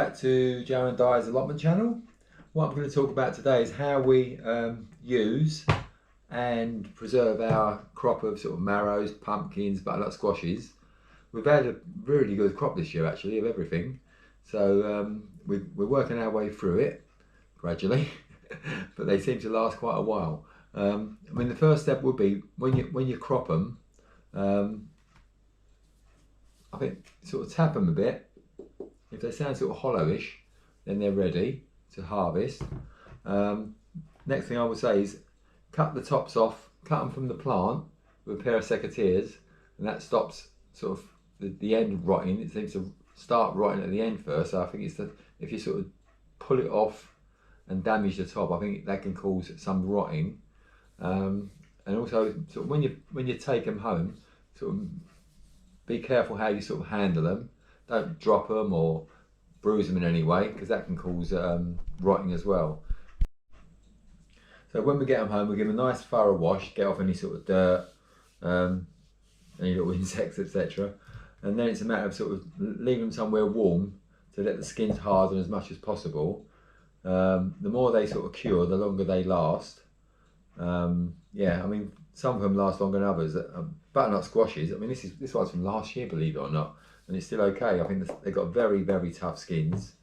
back to Joe and Di's allotment channel. What I'm going to talk about today is how we use and preserve our crop of sort of marrows, pumpkins, butternut squashes. We've had a really good crop this year actually of everything. So we're working our way through it gradually, but they seem to last quite a while. I mean, the first step would be when you crop them, I think sort of tap them a bit. If they sound sort of hollowish, then they're ready to harvest. Next thing I would say is cut the tops off, cut them from the plant with a pair of secateurs, and that stops sort of the end rotting. It seems to start rotting at the end first, so I think it's if you sort of pull it off and damage the top, I think that can cause some rotting. And also sort of when you take them home, sort of be careful how you sort of handle them. Don't drop them or bruise them in any way, because that can cause rotting as well. So when we get them home, we give them a nice thorough wash, get off any sort of dirt, any little insects, etc. And then it's a matter of sort of leaving them somewhere warm to let the skins harden as much as possible. The more they sort of cure, the longer they last. Yeah, I mean, some of them last longer than others. Butternut squashes, I mean, this one's from last year, believe it or not, and it's still okay. I think they've got very, very tough skins.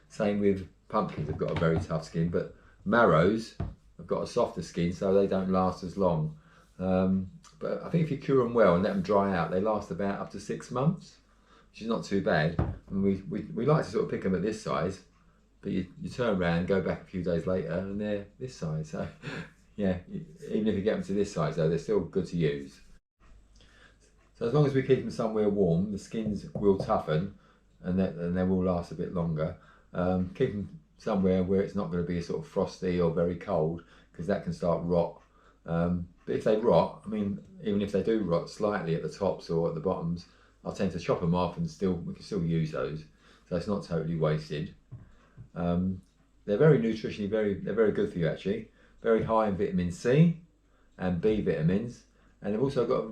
Same with pumpkins, they've got a very tough skin, but marrows have got a softer skin, so they don't last as long. But I think if you cure them well and let them dry out, they last about up to 6 months, which is not too bad. And we like to sort of pick them at this size, but you turn around, go back a few days later, and they're this size. So yeah, even if you get them to this size though, they're still good to use. So as long as we keep them somewhere warm, the skins will toughen and they will last a bit longer. Keep them somewhere where it's not going to be sort of frosty or very cold, because that can start rot. But if they rot, I mean, even if they do rot slightly at the tops or at the bottoms, I'll tend to chop them off and we can still use those. So it's not totally wasted. They're very nutritionally, they're very good for you actually. Very high in vitamin C and B vitamins, and they've also got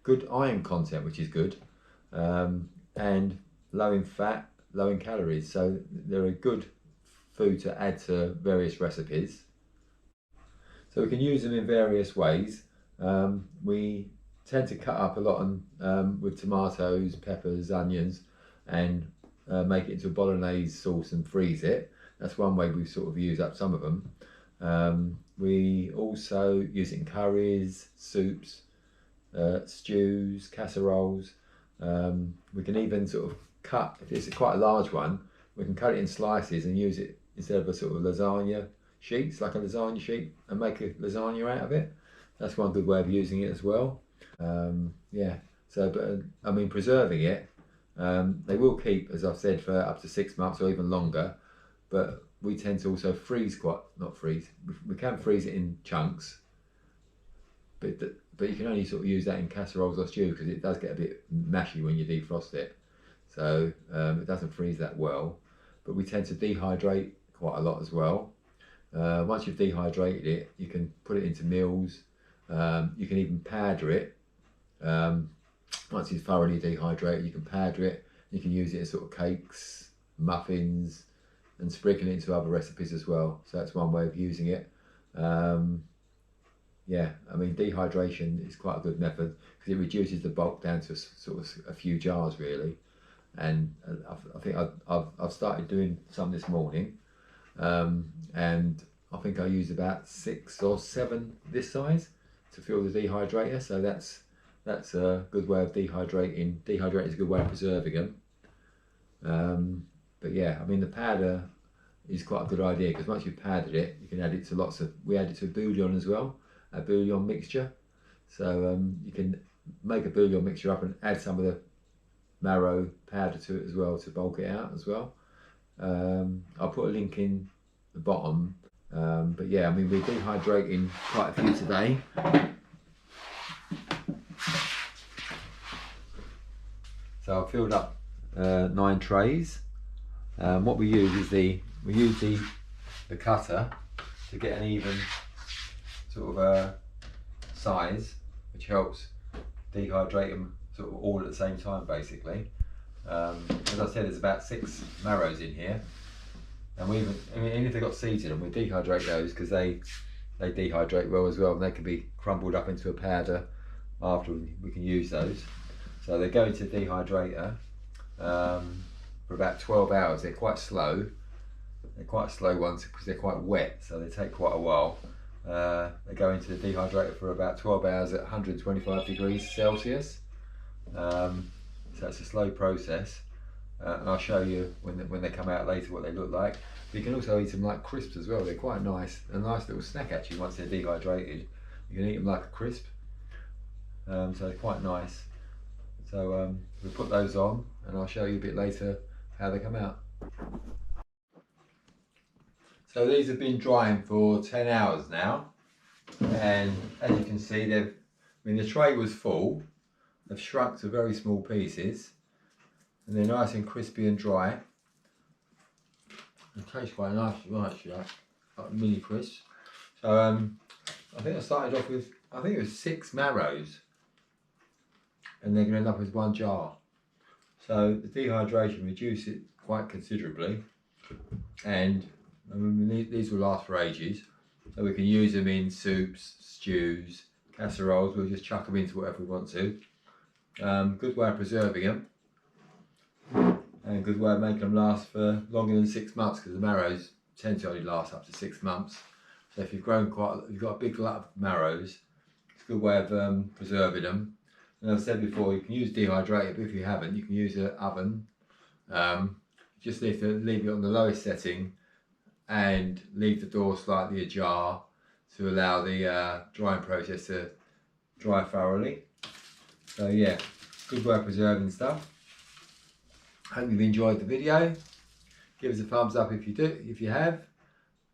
good iron content, which is good, and low in fat, low in calories. So they're a good food to add to various recipes. So we can use them in various ways. We tend to cut up a lot with tomatoes, peppers, onions, and make it into a bolognese sauce and freeze it. That's one way we sort of use up some of them. We also use it in curries, soups, stews, casseroles. We can even sort of cut, if it's quite a large one, we can cut it in slices and use it instead of a sort of lasagna sheets, like a lasagna sheet, and make a lasagna out of it. That's one good way of using it as well. Yeah, so, but I mean, preserving it, they will keep, as I've said, for up to 6 months or even longer, but we tend to also we can freeze it in chunks, but you can only sort of use that in casseroles or stew, because it does get a bit mashy when you defrost it. So it doesn't freeze that well, but we tend to dehydrate quite a lot as well. Once you've dehydrated it, you can put it into meals. You can even powder it. Once it's thoroughly dehydrated, you can powder it. You can use it as sort of cakes, muffins, and sprinkle it into other recipes as well. So that's one way of using it. Yeah, I mean, dehydration is quite a good method, because it reduces the bulk down to sort of a few jars really. And I think I've started doing some this morning, and I think I use about 6 or 7 this size to fill the dehydrator. So that's a good way of dehydrating. Dehydrating is a good way of preserving them. But yeah, I mean, the powder is quite a good idea, because once you've powdered it, you can add it to we add it to bouillon as well, a bouillon mixture. So you can make a bouillon mixture up and add some of the marrow powder to it as well to bulk it out as well. I'll put a link in the bottom. But yeah, I mean, we're dehydrating quite a few today. So I've filled up 9 trays. What we use is the cutter to get an even sort of size, which helps dehydrate them sort of all at the same time basically. As I said, there's about 6 marrows in here, and even if they've got seeds in them, we dehydrate those because they dehydrate well as well, and they can be crumbled up into a powder after we can use those. So they go into the dehydrator for about 12 hours. They're quite slow. They're quite slow ones because they're quite wet, so they take quite a while. They go into the dehydrator for about 12 hours at 125 degrees Celsius. So it's a slow process, and I'll show you when they come out later what they look like. But you can also eat them like crisps as well. They're quite nice, a nice little snack actually. Once they're dehydrated, you can eat them like a crisp. So they're quite nice. So we'll put those on, and I'll show you a bit later how they come out. So these have been drying for 10 hours now, and as you can see, the tray was full. They've shrunk to very small pieces, and they're nice and crispy and dry. They taste quite nice, actually, like mini crisps. So I think I started off with, I think it was 6 marrows, and they're going to end up with 1 jar. So the dehydration reduced it quite considerably, and these will last for ages. So we can use them in soups, stews, casseroles. We'll just chuck them into whatever we want to. Good way of preserving them, and a good way of making them last for longer than 6 months, because the marrows tend to only last up to 6 months. So if you've got a big lot of marrows, it's a good way of preserving them. And as I said before, you can use dehydrated, but if you haven't, you can use an oven. Just leave it on the lowest setting, and leave the door slightly ajar to allow the drying process to dry thoroughly. So yeah, good way of preserving stuff. Hope you've enjoyed the video. Give us a thumbs up if you do. If you have,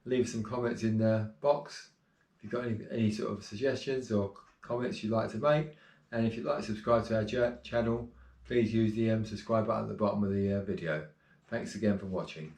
leave some comments in the box if you've got any sort of suggestions or comments you'd like to make. And if you'd like to subscribe to our channel, please use the subscribe button at the bottom of the video. Thanks again for watching.